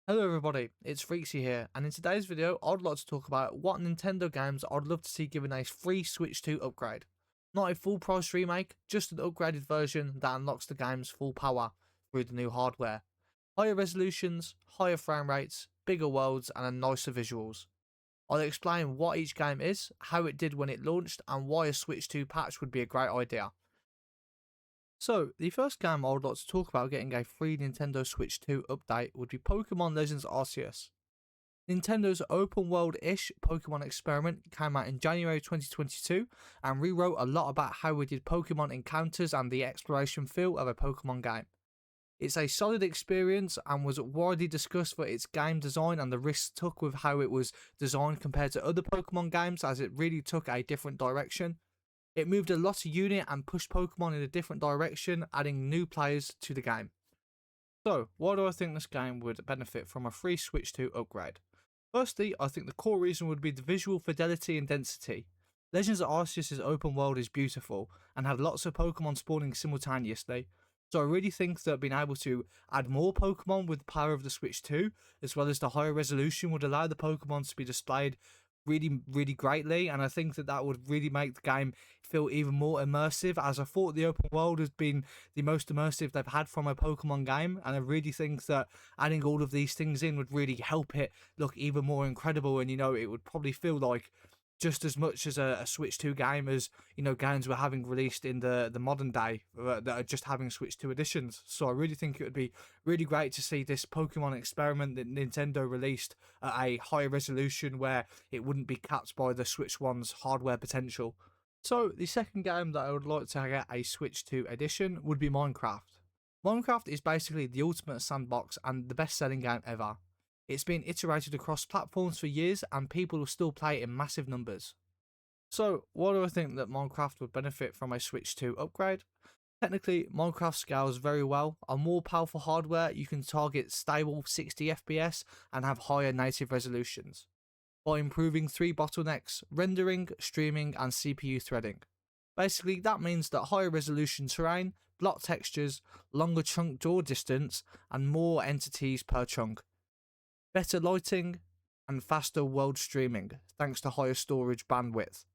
Hello everybody, it's Freaksy here, and in today's video I'd like to talk about what Nintendo games I'd love to see given a free Switch 2 upgrade. Not a full price remake, just an upgraded version that unlocks the game's full power through the new hardware. Higher resolutions, higher frame rates, bigger worlds and nicer visuals. I'll explain what each game is, how it did when it launched, and why a Switch 2 patch would be a great idea. So, the first game I would like to talk about getting a free Nintendo Switch 2 update would be Pokémon Legends Arceus. Nintendo's open world-ish Pokemon experiment came out in January 2022 and rewrote a lot about how we did Pokemon encounters and the exploration feel of a Pokemon game. It's a solid experience and was widely discussed for its game design and the risks took with how it was designed compared to other Pokemon games, as it really took a different direction. It moved a lot of unit and pushed Pokemon in a different direction, adding new players to the game. So, why do I think this game would benefit from a free Switch 2 upgrade? Firstly, I think the core reason would be the visual fidelity and density. Legends of Arceus' open world is beautiful and had lots of Pokemon spawning simultaneously, so I really think that being able to add more Pokemon with the power of the Switch 2, as well as the higher resolution, would allow the Pokemon to be displayed really greatly, and I think that that would really make the game feel even more immersive, as I thought the open world has been the most immersive they've had from a Pokemon game, and I really think that adding all of these things in would really help it look even more incredible. And it would probably feel like just as much as a Switch 2 game as games we're having released in the modern day that are just having Switch 2 editions. So I really think it would be really great to see this Pokemon experiment that Nintendo released at a higher resolution where it wouldn't be capped by the Switch 1's hardware potential. So the second game that I would like to get a Switch 2 edition would be Minecraft. Minecraft is basically the ultimate sandbox and the best selling game ever. It's been iterated across platforms for years and people will still play it in massive numbers. So, why do I think that Minecraft would benefit from a Switch 2 upgrade? Technically, Minecraft scales very well. On more powerful hardware, you can target stable 60 FPS and have higher native resolutions, by improving three bottlenecks: rendering, streaming, and CPU threading. Basically, that means that higher resolution terrain, block textures, longer chunk draw distance, and more entities per chunk. Better lighting and faster world streaming thanks to higher storage bandwidth.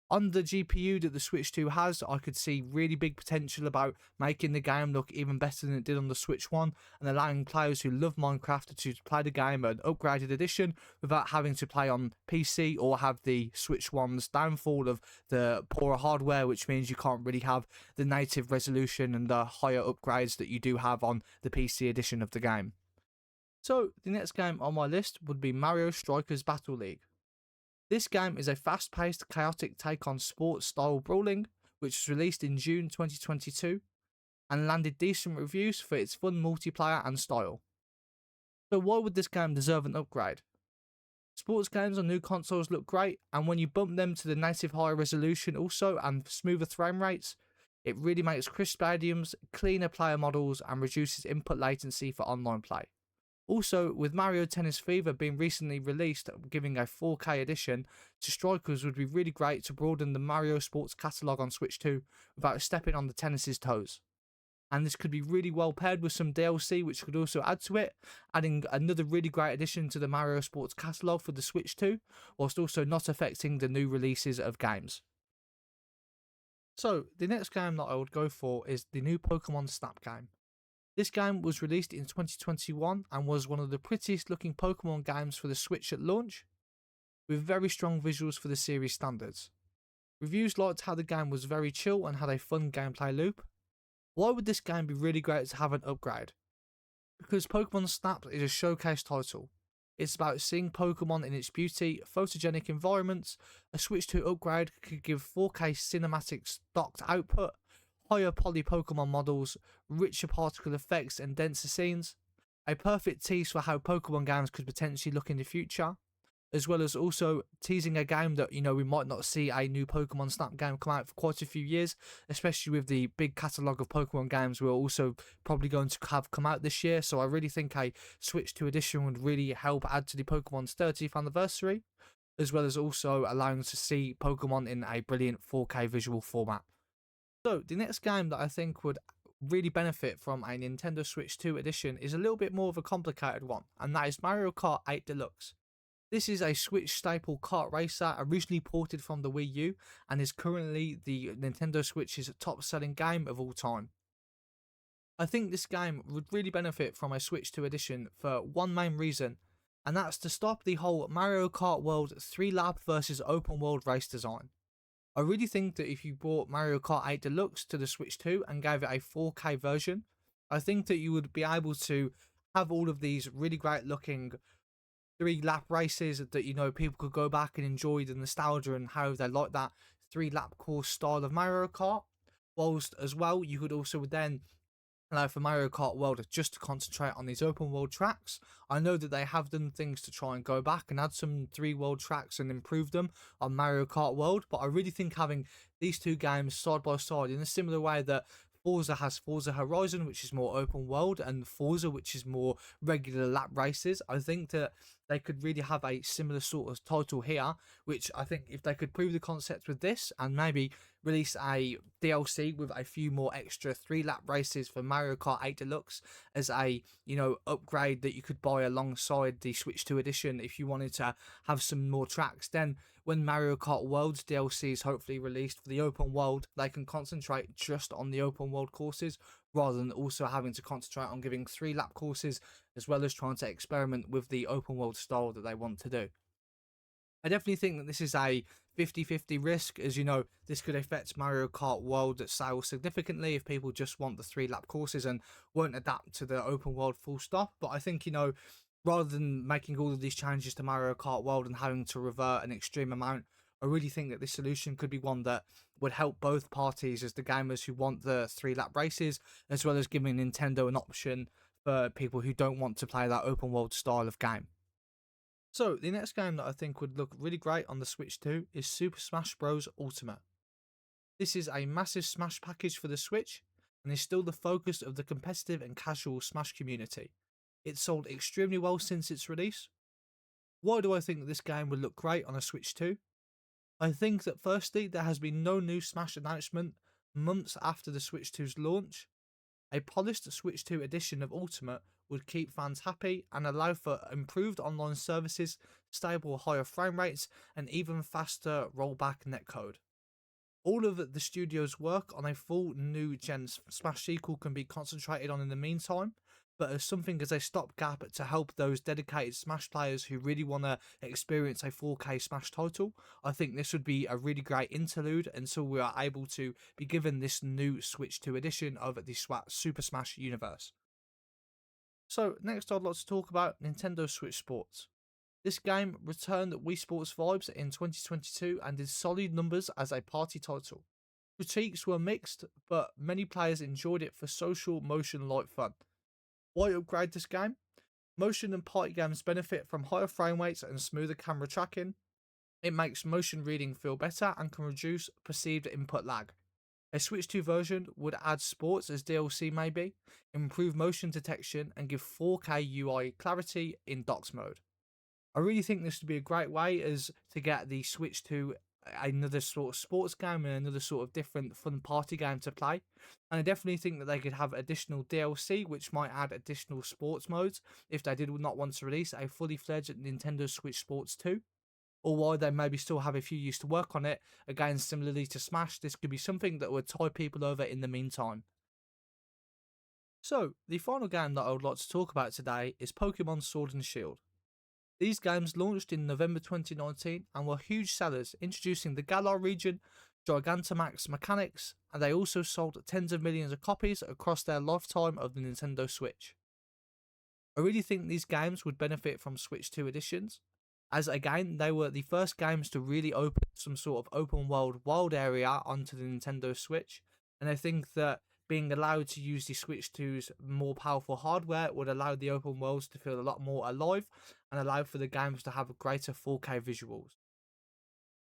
On the GPU that the Switch 2 has, I could see really big potential about making the game look even better than it did on the Switch 1 and allowing players who love Minecraft to play the game at an upgraded edition without having to play on PC or have the Switch 1's downfall of the poorer hardware, which means you can't really have the native resolution and the higher upgrades that you do have on the PC edition of the game. So, the next game on my list would be Mario Strikers Battle League. This game is a fast-paced, chaotic take on sports-style brawling, which was released in June 2022 and landed decent reviews for its fun multiplayer and style. So why would this game deserve an upgrade? Sports games on new consoles look great, and when you bump them to the native higher resolution also and smoother frame rates, it really makes crisp stadiums, cleaner player models, and reduces input latency for online play. Also, with Mario Tennis Fever being recently released, giving a 4K edition to Strikers would be really great to broaden the Mario Sports catalogue on Switch 2 without stepping on the tennis's toes. And this could be really well paired with some DLC, which could also add to it, adding another really great addition to the Mario Sports catalogue for the Switch 2, whilst also not affecting the new releases of games. So, the next game that I would go for is the new Pokémon Snap game. This game was released in 2021 and was one of the prettiest looking Pokemon games for the Switch at launch, with very strong visuals for the series standards. Reviews liked how the game was very chill and had a fun gameplay loop. Why would this game be really great to have an upgrade? Because Pokémon Snap is a showcase title. It's about seeing Pokemon in its beauty, photogenic environments. A Switch 2 upgrade could give 4K cinematic stocked output, higher poly Pokemon models, richer particle effects and denser scenes, a perfect tease for how Pokemon games could potentially look in the future, as well as also teasing a game that, we might not see a new Pokemon Snap game come out for quite a few years, especially with the big catalogue of Pokemon games we're also probably going to have come out this year. So I really think a Switch 2 edition would really help add to the Pokemon's 30th anniversary, as well as also allowing us to see Pokemon in a brilliant 4K visual format. So, the next game that I think would really benefit from a Nintendo Switch 2 edition is a little bit more of a complicated one, and that is Mario Kart 8 Deluxe. This is a Switch staple kart racer originally ported from the Wii U and is currently the Nintendo Switch's top selling game of all time. I think this game would really benefit from a Switch 2 edition for one main reason, and that's to stop the whole Mario Kart World 3-lap versus open world race design. I really think that if you brought Mario Kart 8 Deluxe to the Switch 2 and gave it a 4K version, I think that you would be able to have all of these really great looking 3-lap races that people could go back and enjoy the nostalgia and how they like that 3-lap course style of Mario Kart. Whilst as well, you could also then allow for Mario Kart World just to concentrate on these open world tracks. I know that they have done things to try and go back and add some 3 world tracks and improve them on Mario Kart World, but I really think having these two games side by side in a similar way that Forza has Forza Horizon, which is more open world, and Forza, which is more regular lap races, I think that they could really have a similar sort of title here, which I think if they could prove the concept with this and maybe release a DLC with a few more extra 3-lap races for Mario Kart 8 Deluxe as a upgrade that you could buy alongside the Switch 2 edition if you wanted to have some more tracks, then when Mario Kart World's DLC is hopefully released for the open world, they can concentrate just on the open world courses rather than also having to concentrate on giving 3-lap courses as well as trying to experiment with the open world style that they want to do. I definitely think that this is a 50-50 risk, as this could affect Mario Kart World sales significantly if people just want the 3-lap courses and won't adapt to the open world full stop. But I think, rather than making all of these changes to Mario Kart World and having to revert an extreme amount, I really think that this solution could be one that would help both parties as the gamers who want the 3-lap races, as well as giving Nintendo an option for people who don't want to play that open world style of game. So, the next game that I think would look really great on the Switch 2 is Super Smash Bros. Ultimate. This is a massive Smash package for the Switch and is still the focus of the competitive and casual Smash community. It's sold extremely well since its release. Why do I think that this game would look great on a Switch 2? I think that firstly, there has been no new Smash announcement months after the Switch 2's launch. A polished Switch 2 edition of Ultimate would keep fans happy and allow for improved online services, stable higher frame rates, and even faster rollback netcode. All of the studio's work on a full new gen Smash sequel can be concentrated on in the meantime, but as something as a stopgap to help those dedicated Smash players who really want to experience a 4K Smash title, I think this would be a really great interlude until we are able to be given this new Switch 2 edition of the Super Smash universe. So next I'd like to talk about Nintendo Switch Sports. This game returned Wii Sports vibes in 2022 and did solid numbers as a party title. Critiques were mixed, but many players enjoyed it for social motion light fun. Why upgrade this game? Motion and party games benefit from higher frame rates and smoother camera tracking. It makes motion reading feel better and can reduce perceived input lag. A Switch 2 version would add sports as DLC maybe, improve motion detection and give 4K UI clarity in docks mode. I really think this would be a great way as to get the Switch to another sort of sports game and another sort of different fun party game to play. And I definitely think that they could have additional DLC which might add additional sports modes if they did not want to release a fully fledged Nintendo Switch Sports 2. Or while they maybe still have a few years to work on it, again similarly to Smash, this could be something that would tie people over in the meantime. So, the final game that I would like to talk about today is Pokémon Sword and Shield. These games launched in November 2019 and were huge sellers, introducing the Galar region, Gigantamax mechanics, and they also sold tens of millions of copies across their lifetime of the Nintendo Switch. I really think these games would benefit from Switch 2 editions, as again, they were the first games to really open some sort of open world wild area onto the Nintendo Switch, and I think that being allowed to use the Switch 2's more powerful hardware would allow the open worlds to feel a lot more alive and allow for the games to have greater 4K visuals.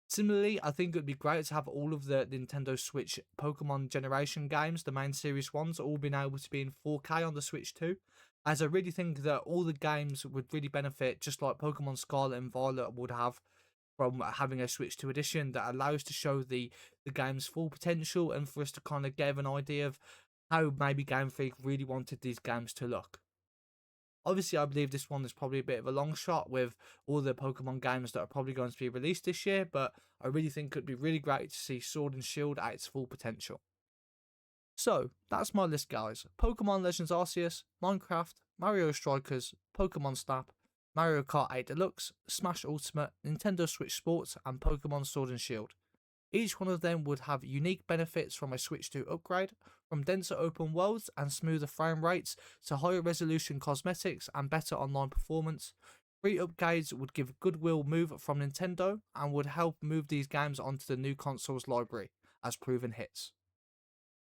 Similarly, I think it would be great to have all of the Nintendo Switch Pokemon generation games, the main series ones, all being able to be in 4K on the Switch 2, as I really think that all the games would really benefit, just like Pokemon Scarlet and Violet would have, from having a Switch 2 edition that allows to show the game's full potential and for us to kind of give an idea of how maybe Game Freak really wanted these games to look. Obviously, I believe this one is probably a bit of a long shot with all the Pokemon games that are probably going to be released this year, but I really think it would be really great to see Sword and Shield at its full potential. So, that's my list, guys. Pokemon Legends Arceus, Minecraft, Mario Strikers, Pokemon Snap, Mario Kart 8 Deluxe, Smash Ultimate, Nintendo Switch Sports, and Pokemon Sword and Shield. Each one of them would have unique benefits from a Switch 2 upgrade, from denser open worlds and smoother frame rates to higher resolution cosmetics and better online performance. Free upgrades would give goodwill move from Nintendo and would help move these games onto the new console's library as proven hits.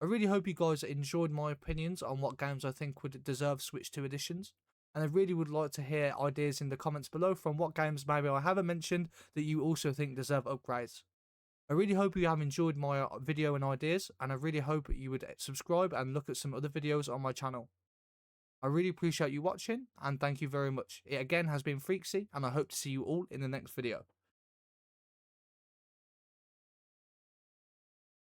I really hope you guys enjoyed my opinions on what games I think would deserve Switch 2 editions, and I really would like to hear ideas in the comments below from what games maybe I haven't mentioned that you also think deserve upgrades. I really hope you have enjoyed my video and ideas, and I really hope you would subscribe and look at some other videos on my channel. I really appreciate you watching, and thank you very much. It again has been Freaksy, and I hope to see you all in the next video.